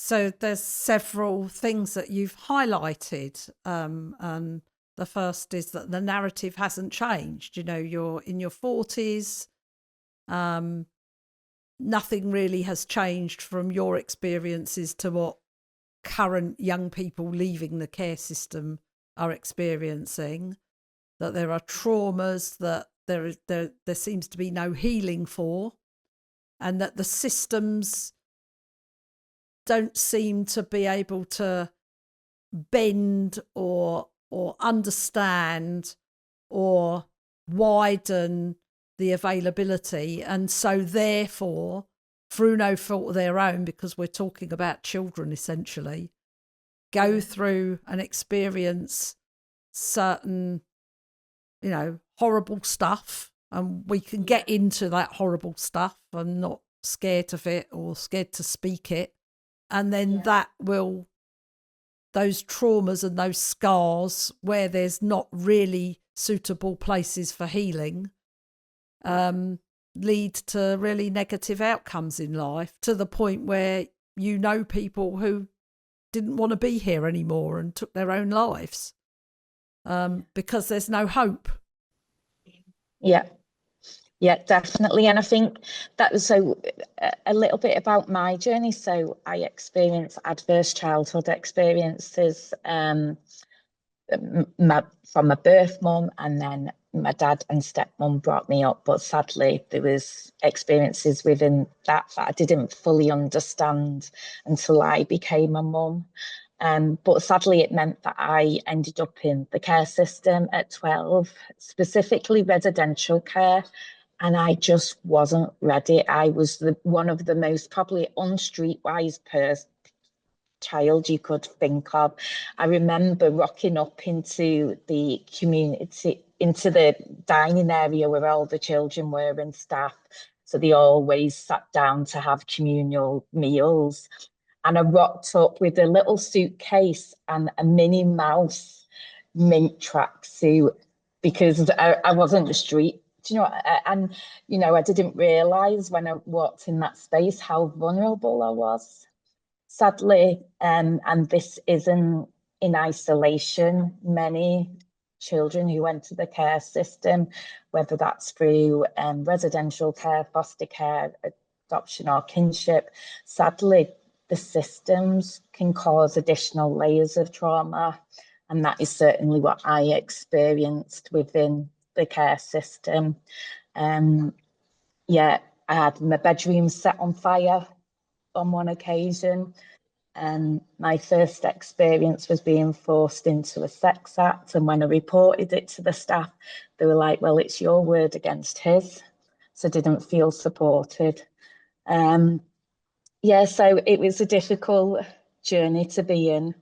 So there's several things that you've highlighted, and the first is that the narrative hasn't changed. You're in your 40s. Nothing really has changed from your experiences to what current young people leaving the care system are experiencing. That there are traumas that there seems to be no healing for, and that the systems don't seem to be able to bend or understand or widen the availability. And so therefore, through no fault of their own, because we're talking about children essentially, go through and experience certain, horrible stuff. And we can get into that horrible stuff and not scared of it or scared to speak it. And then those traumas and those scars where there's not really suitable places for healing, lead to really negative outcomes in life, to the point where people who didn't want to be here anymore and took their own lives, because there's no hope. Yeah, definitely. And I think that was a little bit about my journey. So I experienced adverse childhood experiences from my birth mum, and then my dad and stepmom brought me up. But sadly, there was experiences within that I didn't fully understand until I became a mum. But sadly, it meant that I ended up in the care system at 12, specifically residential care. And I just wasn't ready. I was one of the most probably unstreetwise child you could think of. I remember rocking up into the community, into the dining area where all the children were and staff. So they always sat down to have communal meals. And I rocked up with a little suitcase and a Minnie Mouse mint tracksuit because I wasn't the street. I didn't realise when I walked in that space how vulnerable I was. Sadly, and this isn't in isolation, many children who enter the care system, whether that's through residential care, foster care, adoption or kinship, sadly, the systems can cause additional layers of trauma. And that is certainly what I experienced within the care system. I had my bedroom set on fire on one occasion. And my first experience was being forced into a sex act. And when I reported it to the staff, they were like, well, it's your word against his. So I didn't feel supported. So it was a difficult journey to be in.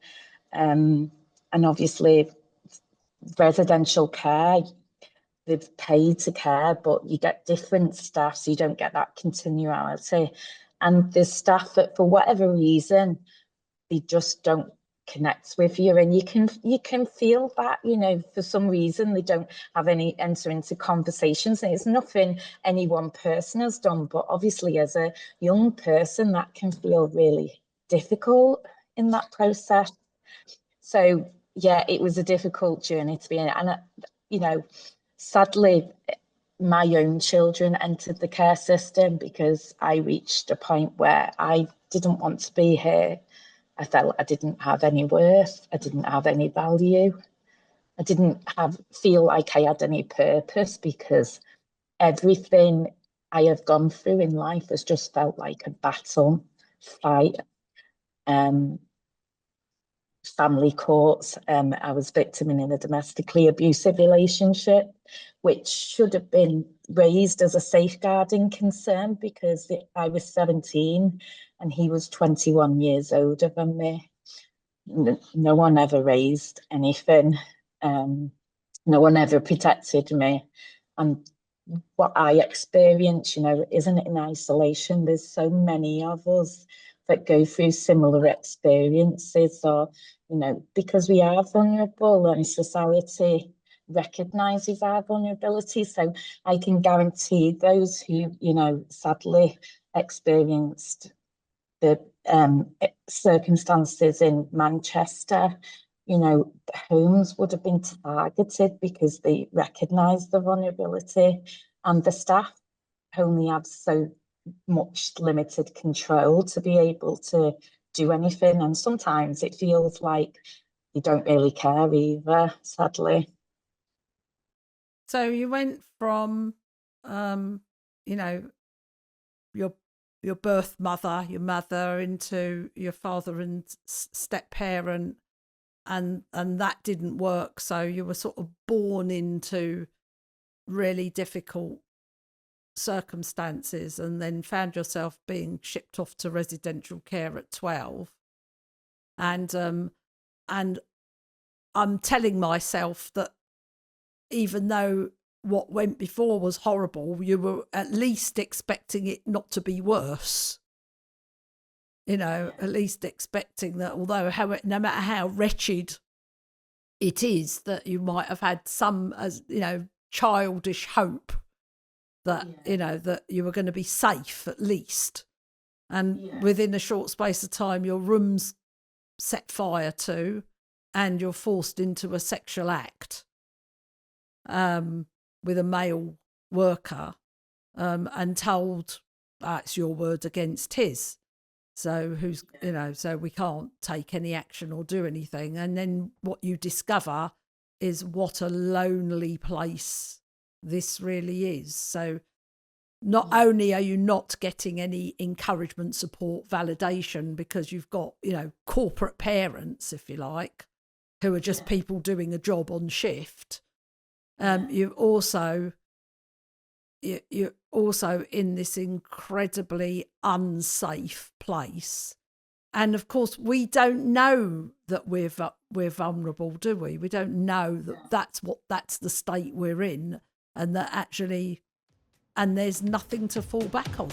And obviously, residential care, they've paid to care, but you get different staff, so you don't get that continuality. And the staff that, for whatever reason, they just don't connect with you, and you can feel that, for some reason they don't enter into conversations, and it's nothing any one person has done, but obviously as a young person that can feel really difficult in that process. So it was a difficult journey to be in, and sadly my own children entered the care system because I reached a point where I didn't want to be here. I felt I didn't have any worth. I didn't have any value. I didn't feel like I had any purpose, because everything I have gone through in life has just felt like a battle, fight, family courts. I was victim in a domestically abusive relationship, which should have been raised as a safeguarding concern, because I was 17 and he was 21 years older than me. No one ever raised anything. No one ever protected me. And what I experienced, isn't in isolation. There's so many of us that go through similar experiences, or, because we are vulnerable and society recognises our vulnerability. So I can guarantee those who, sadly experienced the circumstances in Manchester, you know, homes would have been targeted because they recognised the vulnerability, and the staff only have so much limited control to be able to do anything. And sometimes it feels like they don't really care either, sadly. So you went from, you know, your birth mother, your mother, into your father and step parent, and that didn't work. So you were sort of born into really difficult circumstances, and then found yourself being shipped off to residential care at 12. And I'm telling myself that even though what went before was horrible, you were at least expecting it not to be worse. You know, at least expecting that, although no matter how wretched it is, that you might have had some, as you know, childish hope that you know that you were going to be safe at least. And within a short space of time, your room's set fire to, and you're forced into a sexual act with a male worker, and told, it's your word against his. So so we can't take any action or do anything. And then what you discover is what a lonely place this really is. So not only are you not getting any encouragement, support, validation, because you've got, you know, corporate parents, if you like, who are just people doing a job on shift. You're also in this incredibly unsafe place. And of course, we don't know that we're vulnerable, do we? We don't know that that's the state we're in, and that actually, and there's nothing to fall back on.